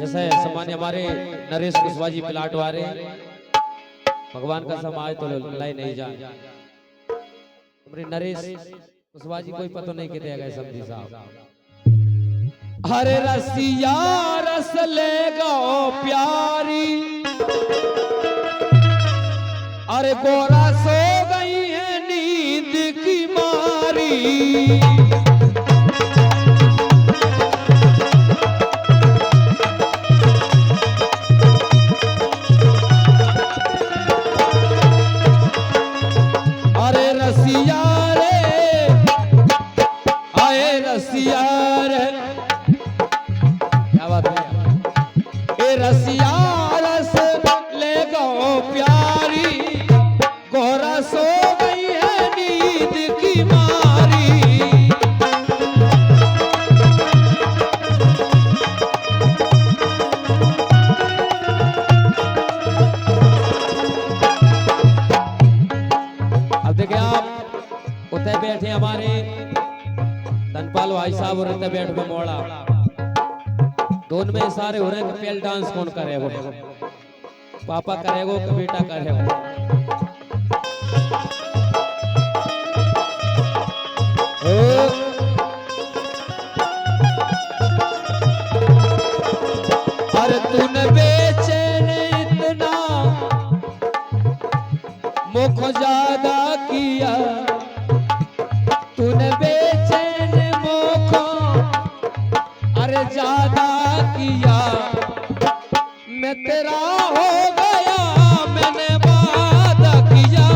जैसे सामान्य हमारे नरेश कुशवाहा जी प्लाट वाले भगवान का समाज तो लाई नहीं जाए हमारे नरेश कुशवाहा जी कोई पता नहीं कितने गए समझी साहब। हरे रसिया रस ले गो प्यारी अरे गोरा सो गई है नींद की मारी रसिया रस ले गो प्यारी गोरा सो गई है नींद की मारी। अब देखिए आप उतने बैठे हमारे धनपाल भाई साहब और उतने बैठ में मोड़ा दोनों में सारे हो रहे हैं। पेल डांस कौन करेगा? पापा करेगा कि बेटा करेगा? अरे तूने बेचैन इतना मुख ज्यादा किया तूने बेचैन मुख अरे ज्यादा किया मैं तेरा हो गया मैंने वादा किया।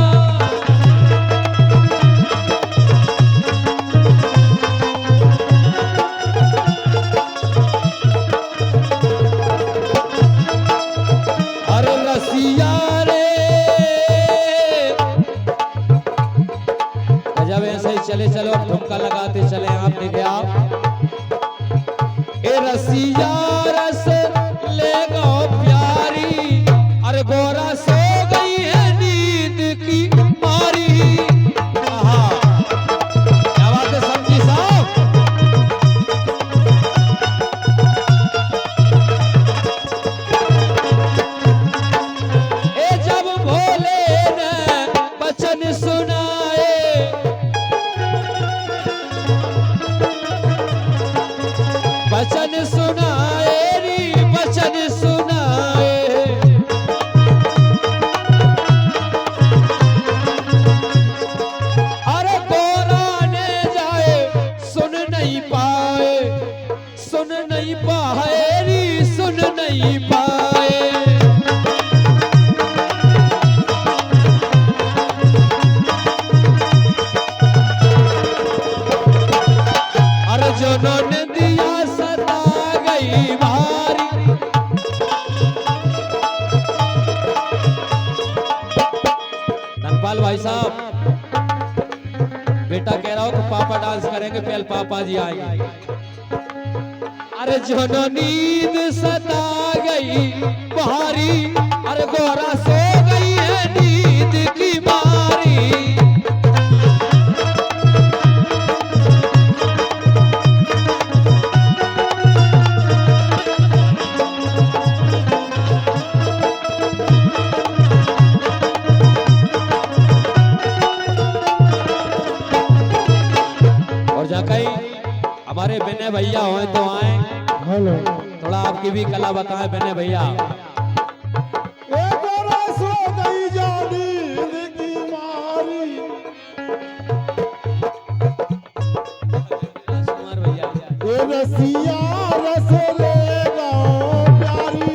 अरे रसिया रे जब ऐसे ही चले चलो ठुमका लगाते चले आप देखे आप ए रसिया रस ले गो प्यारी अरे गोरा सो गई है नींद की मारी। क्या बात है समझी साहब? ए जब भोले ने वचन सुनाए वचन सुनाए री वचन सुनाए अरे गोरा ने जाए सुन नहीं पाए री सुन नहीं पाए। अरे जिन्होंने दिया सता गई भारी धनपाल भाई साहब बेटा कह रहा हो कि पापा डांस करेंगे पहले पापा जी आएंगे। अरे जिन्होंने नींद सता गई भारी अरे गोरा सो गई है नींद की मारी। हमारे विनय भैया हो तो आए थोड़ा आपकी भी कला बताएं विनय भैया। रसिया रस ले गो प्यारी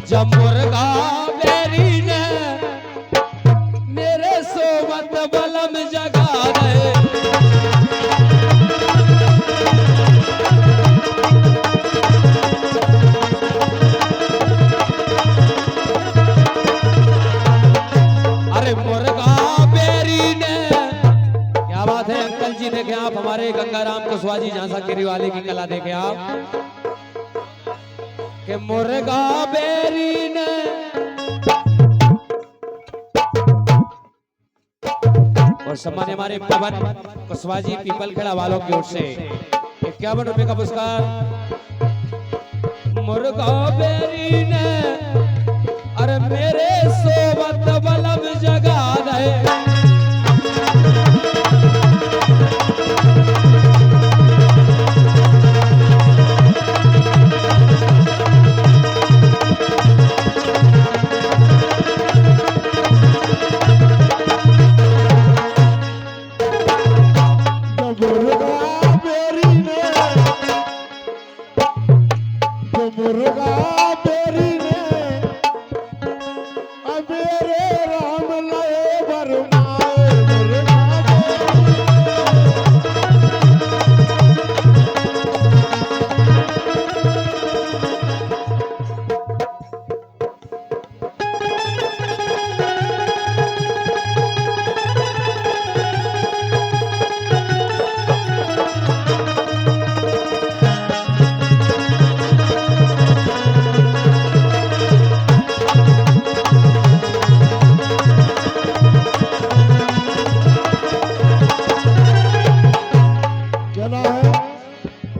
जब मुर्गा बेरी ने मेरे सोवत बलम जगा रहे। अरे मुर्गा बेरी ने, क्या बात है अंकल जी, देखे आप हमारे गंगाराम कुशवाहा जी झांसा केरी वाले की कला देखे आप कि मुर्गा बेरी ने और सम्मान हमारे पवन कुशवाहा जी पीपल खेड़ा वालों की ओर से 51 रुपए का पुरस्कार। मुर्गा बेरी ने अरे मेरे सोवत बलम जगा रहे।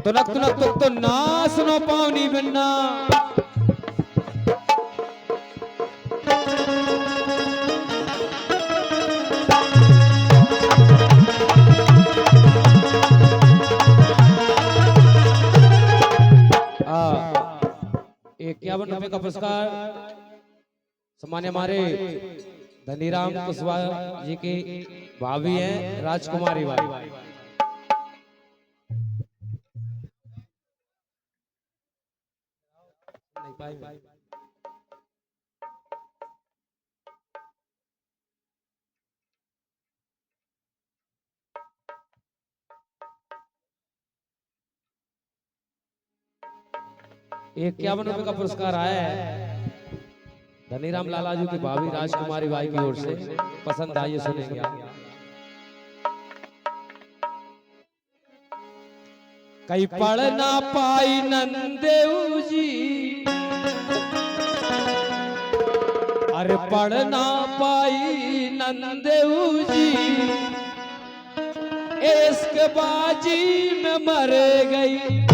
तुनक तुनक तुक तो ना सुनो पावनी बिन्ना। ₹51 का पुरस्कार सम्मान्य हमारे धनीराम कुशवाहा जी की भाभी हैं राजकुमारी भाई। ₹51 का पुरस्कार आया है धनीराम लाला जी की भाभी राजकुमारी बाई की ओर से। पसंद आइए सुनेंगे आप। कई पढ़ ना पाई नंदेव जी, अरे पढ़ ना पाई नंदेव जी, इश्क बाजी में मर गई।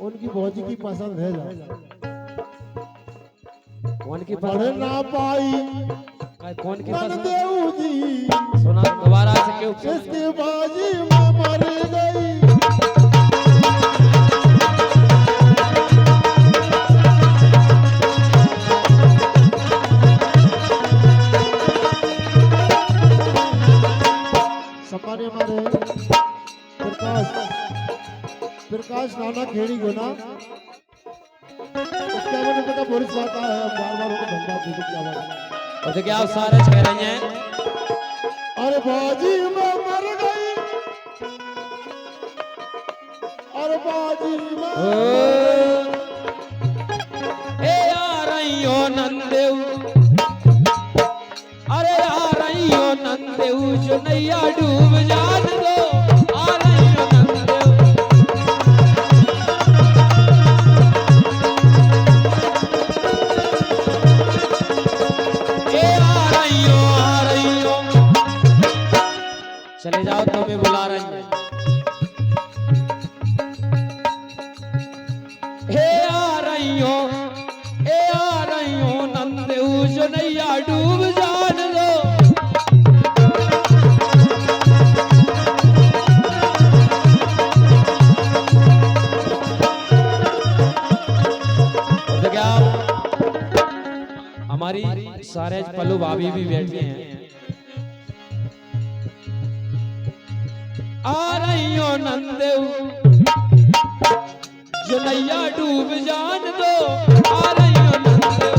उनकी भौजी की पसंद है कौन की पढ़ ना पाई कौन की पसंद जी, सुना दोबारा से क्यों इसकी बाजी में मर गई। सम्मान्य हमारे प्रकाश नाना खेड़ी गोना 51 रुपए का पुरस्कार आता है। बार-बार उनको धन्यवाद दीजिए। क्या बात है और देखिए आप सारे कह रहे हैं अरे बाजी में मर गई, अरे बाजी में हे आ रही हो, ए आ रही हो नंद जो नैया डूब जान दो। हमारी सारे पल्लू भाभी भी बैठी हैं। आ रही हो नंदेव जो नैया डूब जान दो। आ रही हो नंदेव।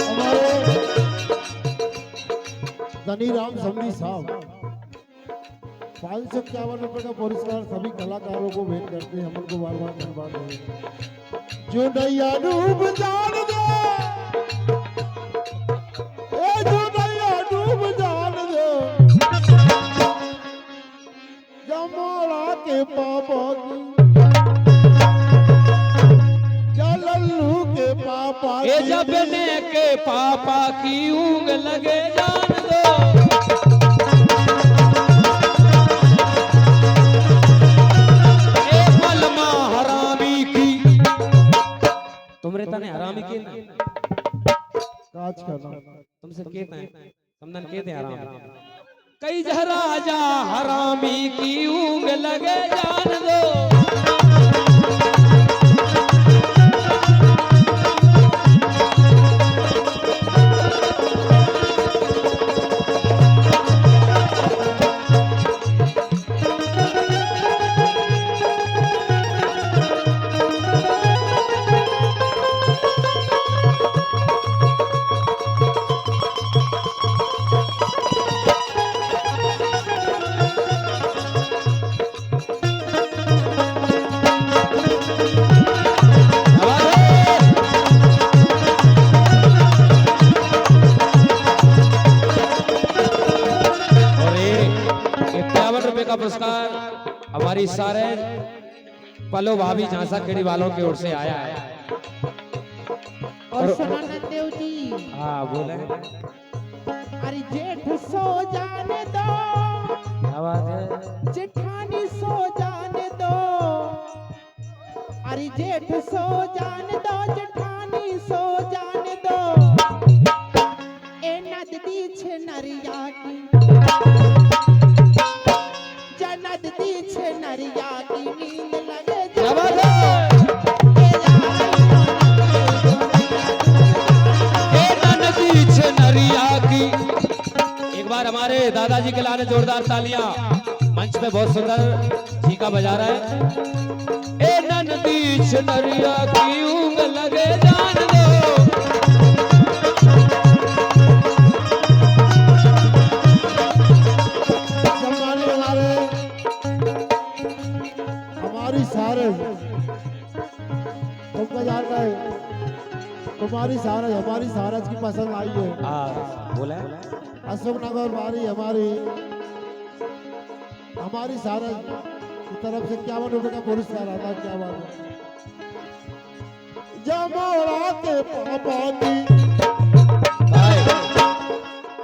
हमारे धनीराम समधी साहब 551 रुपए का पुरस्कार सभी कलाकारों को भेंट करते हैं। हम उनको बार बार धन्यवाद देंगे। जो नैया डूब जान दो, ए जो नैया डूब जान दो, जमोड़ा के पापा की, या लल्लू के पापा ए की, जबने के पापा की ऊँग लगे जान दो। तुमरे तने हरामी के ना काज करना तुमसे कहते हैं समदन कहते हैं हरामी। कई राजा हरामी की ऊँग लगे जान दो। का पुरस्कार हमारी सारे पलो भाभी झांसा खेड़ी वालों की ओर से आया है। और सुनाना देव जी, हाँ बोले। अरे जेठ सो जाने दो, क्या बात है? जेठानी सो जाने दो, अरे जेठ सो जाने दो, जेठानी सो जाने दो। ए नदी छे नरिया की, जनद दी छे नरिया की नींद लगे जाने। एक बार हमारे दादाजी के लाने जोरदार तालियां। मंच पे बहुत सुंदर झीका बजा रहा है। ए नंदीच नरिया की ऊँग लगे जान दो। हमारी सारस तुमको जानता है, तुम्हारी सारस हमारी सारस की पसंद आई है। बोला अशोकनगर वाली हमारी सारस की तरफ से 51 रुपए का पुरस्कार आता है। क्या बात है? जमोड़ा के पापा की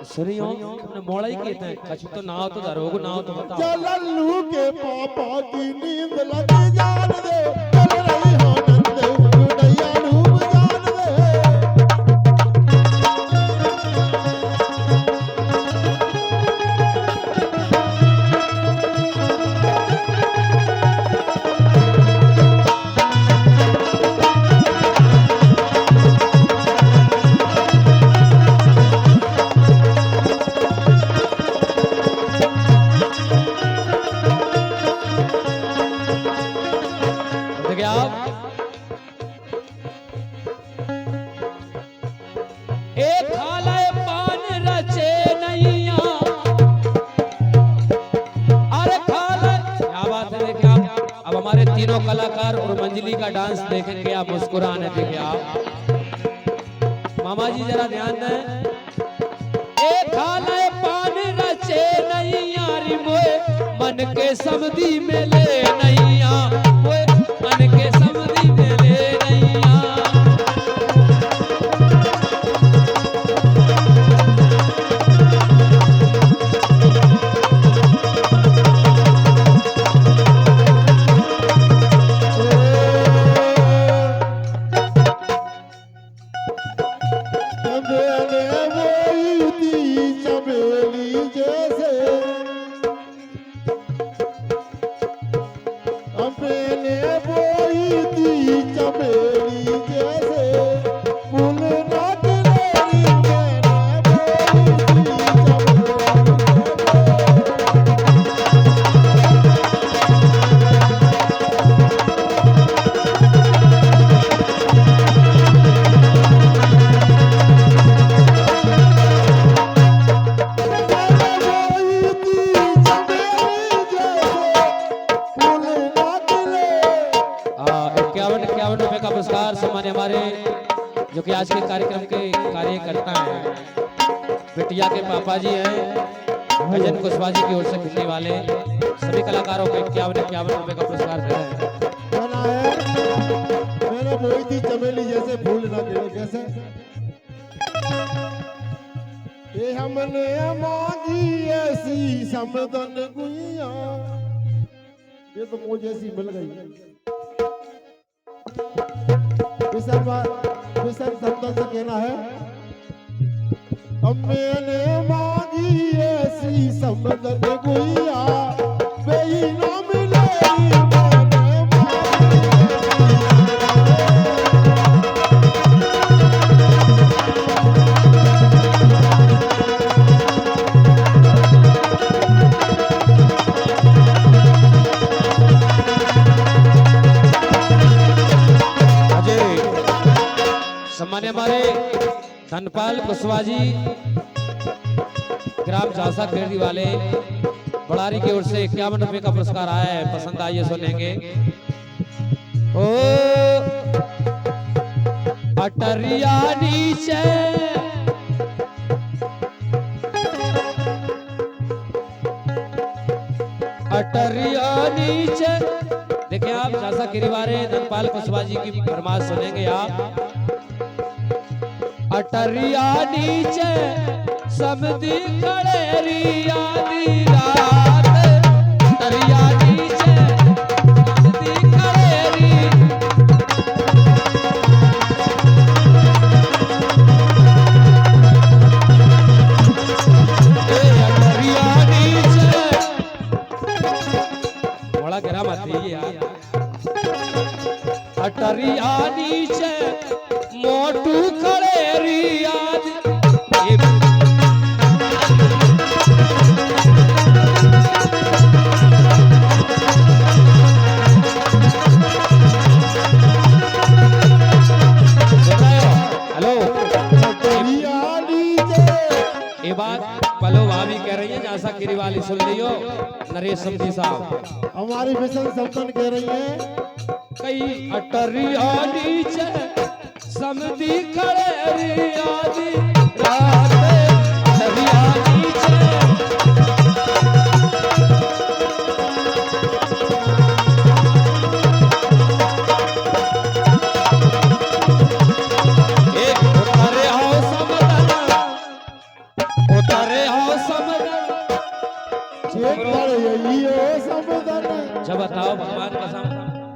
सुनियो तुमने मोड़ा ही कहते हैं। कछु तो नाव तो धरोगो, नाव तो बताओ। जलल्लू के पापा की नींद लगी जान दे। चल रही हो नंद जुड़ैया डूब जान दे। तीनों कलाकार और मंजली का डांस देखेंगे आप, मुस्कुराने देंगे आप। मामा जी जरा ध्यान दें। ए खाले पान रचे नहीं यारी मोए मन के समधी में ले नहीं मोए मन के समधी में ले नहीं। आज के कार्यक्रम के कार्यकर्ता हैं, बिटिया के पापा जी हैं, भजन कुशवाहा जी की ओर से मिलने वाले सभी कलाकारों को 51 रुपए का पुरस्कार दे रहे हैं। बना है मेरा मोहिती चमेली जैसे फूल ना गिरे कैसे। ये हमने मांगी ऐसी समदन गुइया, ये तो मुझे ऐसी मिल गई। विशन समदन से कहना है, मैंने मांगी ऐसी समदन गुइया, वही ना मिलेगी मैंने सम्मान्य हमारे धनपाल कुशवाहा जी ग्राम झांसा खेड़ी वाले बड़ारी की ओर से 51 रुपए का पुरस्कार आया है। पसंद आइए सुनेंगे। ओ अटरिया नीचे अटरिया नीचे, देखिए आप झांसा खेड़ी वाले धनपाल कुशवाहा जी की फरमाइश सुनेंगे आप। अटरिया नीचे समधी खड़ेरी आधी रात, अटरिया नीचे समधी खड़ेरी, अटरिया नीचे बड़ा गहरा मत है यार। अटरिया नीचे मोटू खड़ेरी आदि, हेलो ये बात पलो भाभी कह रही है, झांसा खेड़ी वाली सुन लियो। नरेश समधी साहब हमारी विशन समदन कह रही है, कई अटरिया नीचे समधी खड़ेरी आदि रात, अटरिया नीचे एक उतारे हो समदन, उतारे हो समदन। जब बताओ भगवान कसम,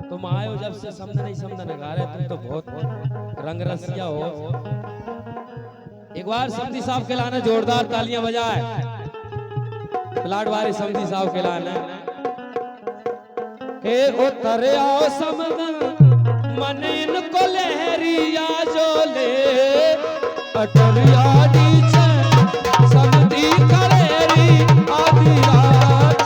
तुम आए हो जब से समझ नहीं समझने गा रहे, तुम तो बहुत रंग रसिया हो। एक बार समधी साहब के लाने जोरदार तालियां बजाए, प्लाट वाले समधी साहब के लाने। ए उतरे आओ समदन मन इनको लहरिया जो ले, अटरिया नीचे समधी खड़ेरी आधी रात,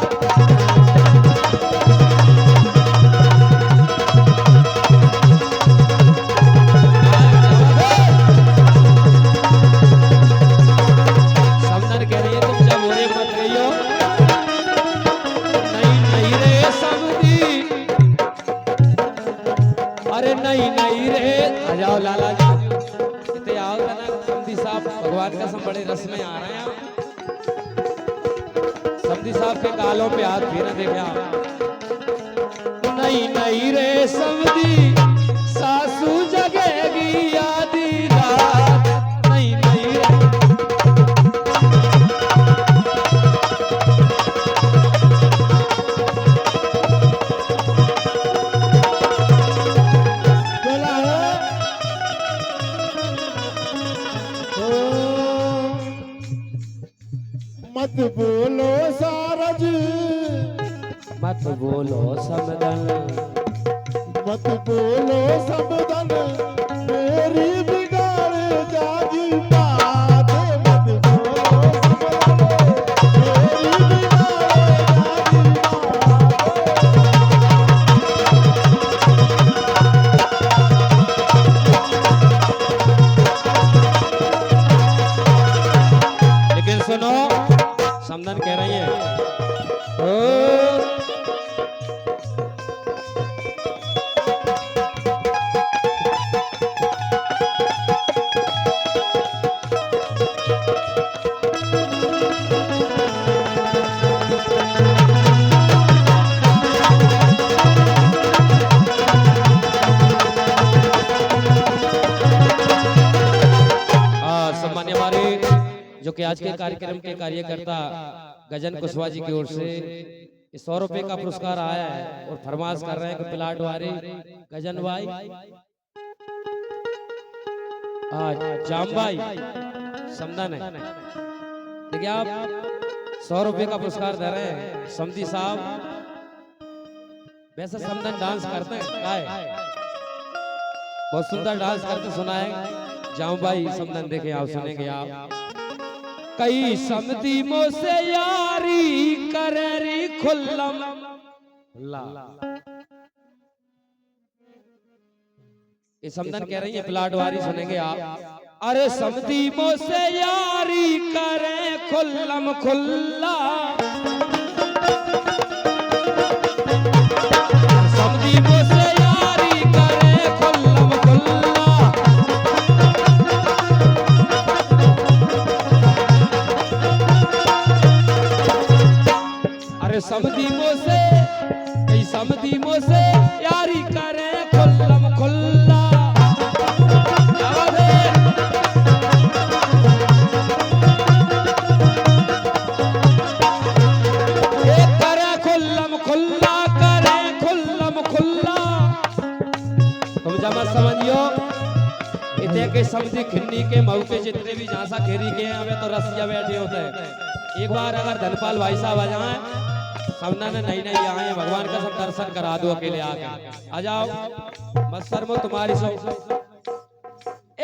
नहीं रे आ जाओ लाला जी, इतने आओ ना समधी साहब, भगवान का सब बड़े रस में आ रहे हैं। समधी साहब के गालों पे हाथ भी ना देखा। नहीं रे समधी सासू जगेगी आधी रात, नहीं रे मत बोलो सारज, मत बोलो समदन, मत बोलो समदन, मेरी बिगाड़ जागी बात, मत बोलो समदन, मेरी बिगाड़ जागी बात। लेकिन सुनो, समदन कह रही है जो कि आज के कार्यक्रम के कार्यकर्ता गजन कुशवाहा जी की ओर से 100 रुपए का पुरस्कार आया है और फरमाश कर रहे हैं कि प्लाट वाले गजन भाई जाम भाई समदन है। देखिए आप 100 रुपए का पुरस्कार दे रहे हैं समधी साहब। वैसे समदन डांस करते हैं काय बहुत सुंदर डांस करते सुनाए जाऊं भाई समदन। देखे आप सुनेंगे आप कई समधी मोसे यारी करेरी खुल्लम ये समदन कह रही है प्लाट वारी सुनेंगे आप। अरे समधी मोसे यारी करे खुल्लम खुल्ला समधी मोसे यारी करे खुल्लम खुल्ला अरे समधी मोसे कई समधी मोसे यारी करे खुल्लम खुल्ला के समझी खिन्नी के मऊ के जितने भी झांसा खेरी के हैं हमें तो रसिया बैठे होते हैं। एक बार अगर धनपाल भाई साहब आ जाए समना ने नहीं आए हैं भगवान का सब दर्शन करा दो अकेले आके आ जाओ मत शर्मो तुम्हारी सो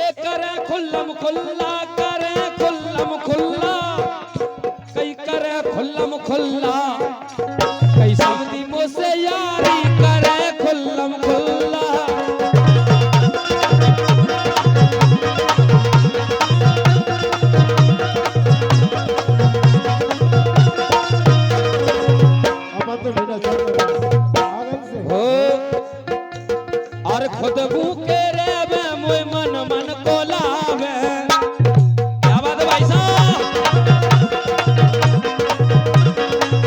एक करे खुल्लम खुल्ला करे खुल्लम खुल्ला कई करे खुल्लम खुल्ला कई समझी मुझसे यारी करे खुल्लम खुल्ला खुद भूखे रे बे मोय मन मन को लावे। क्या बात है भाई साहब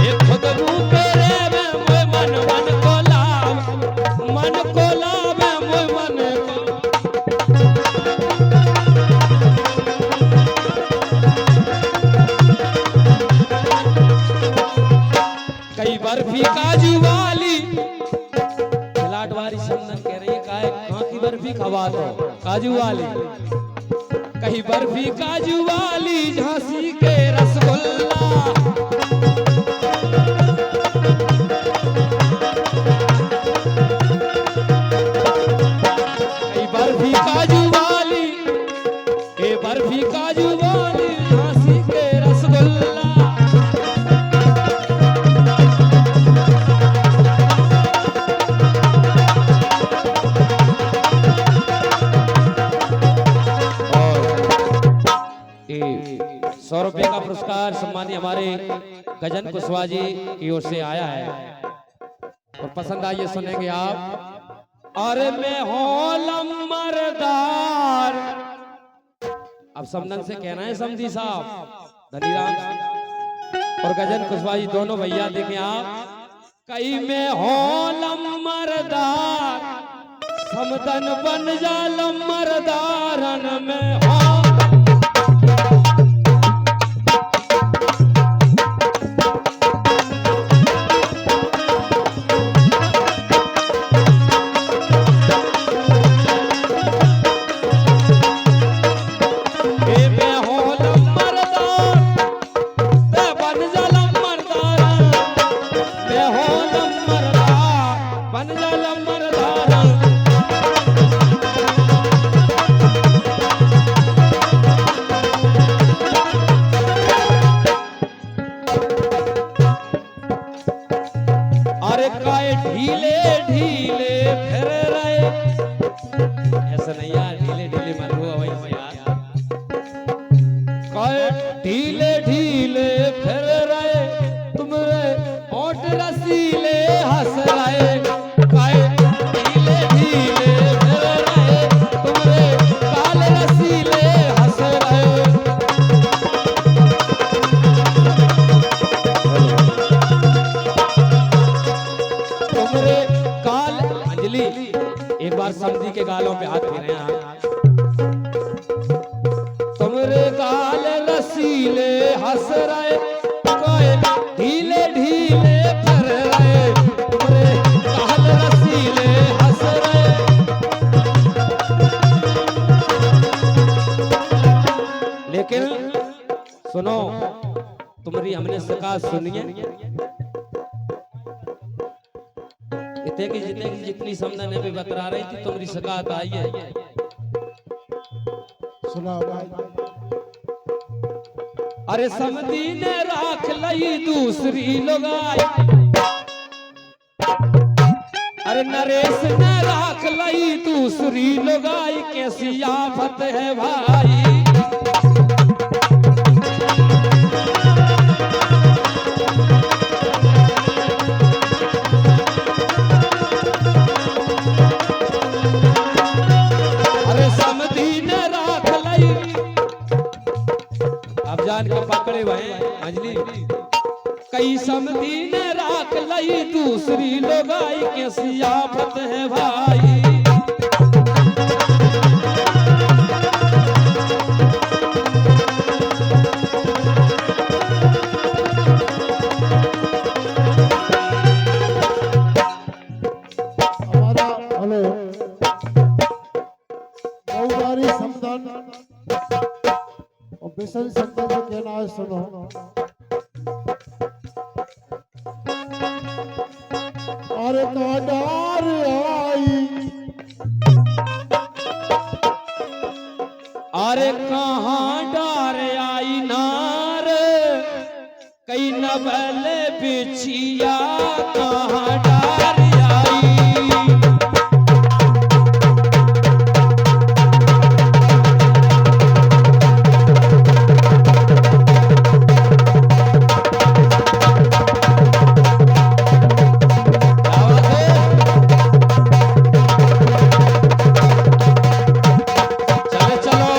ये खुद भूखे रे बे मोय मन मन को लावे मन को लावे मोय मन कई बर्फी काजू वाली समदन कह रही है कहाँ की बर्फी खवा दो काजू वाली कहीं बर्फी काजू वाली झांसी के रसगुल्ला कहीं बर्फी काजू वाली ए बर्फी काजू वाली झांसी के रसगुल्ला ₹100 का पुरस्कार सम्मानी हमारे गजन कुशवाहा जी की ओर से आया है और पसंद आइए सुनेंगे आप। अरे मैं होलम मरदार अब समदन से कहना है समधी साहब धनीराम और गजन कुशवाहा जी दोनों भैया देखें आप कई में होलम मरदार समदन बन जालम मरदारन में हो ढीले ढीले फिर रहे ऐसा नहीं यार ढीले ढीले मत हुआ वही यार काय ढीले ढीले फिर रहे तुम रे होठ रसीले हंस रहे काय ढीले ढीले फिर रहे तुम रे काले रसीले हंस रहे तुमरे काल अंजलि एक बार समधी के गालों पे हाथ फेरे तुमरे गाल रसीले बात सुनिए। इतने की जितनी समझा ने भी बता रही थी तुम्हारी सगात आई है। सुना भाई। अरे समधी ने राख लई दूसरी लोगाई, अरे नरेश ने राख लई दूसरी लोगाई, कैसी आफत है भाई। अरे समधी ने राख लई, अब जान के पकड़े हुए अंजलि, कई समधी ने राख लई दूसरी लोगाई, कैसी आफत है भाई। हमारा हेलो बहुबारी समदन और बिशन समदन से कहना है, सुनो। अरे काडार आई, अरे कहाँ डार आई नार, कई नवल बिछिया कहाँ डार आई। चलो चलो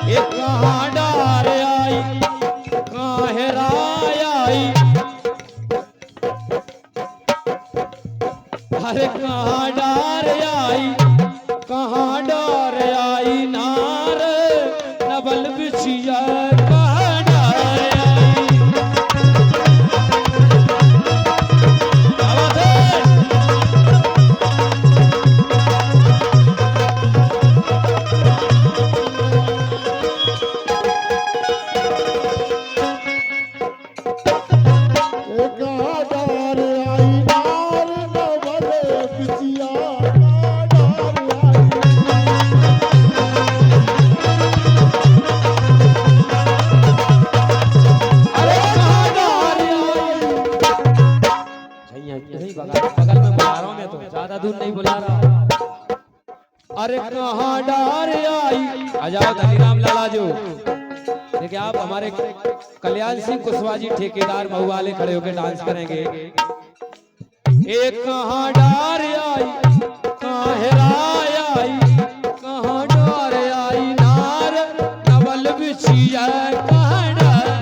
ये कहाँ डार आई, कहाँ हेराय आई, अरे कहाँ डार आई, कहाँ डार आई नार, नवल बिछिया कहाँ डार आई। क्या बात है? एक काडार आई नार, नवल बिछिया काडार आई। अरे कहाँ डार आई। यहीं बगल में बुला रहा हूँ मैं, तो ज्यादा दूर नहीं बुला रहा। अरे कहाँ डार आई, आ जाओ धनीराम लाला जो। देखिए आप हमारे कल्याण सिंह कुशवाहा जी ठेकेदार मऊ वाले खड़े होकर डांस करेंगे। एक कहाँ डार आई, कहाँ हेराय आई, कहाँ डार आई नार, नवल बिछिया कहाँ डार।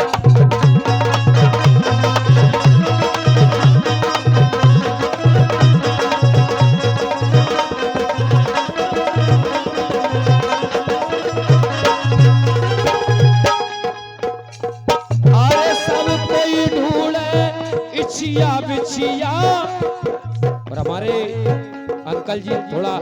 अरे सब कोई ढूंढे इछिया बिछिया, और हमारे अंकल जी थोड़ा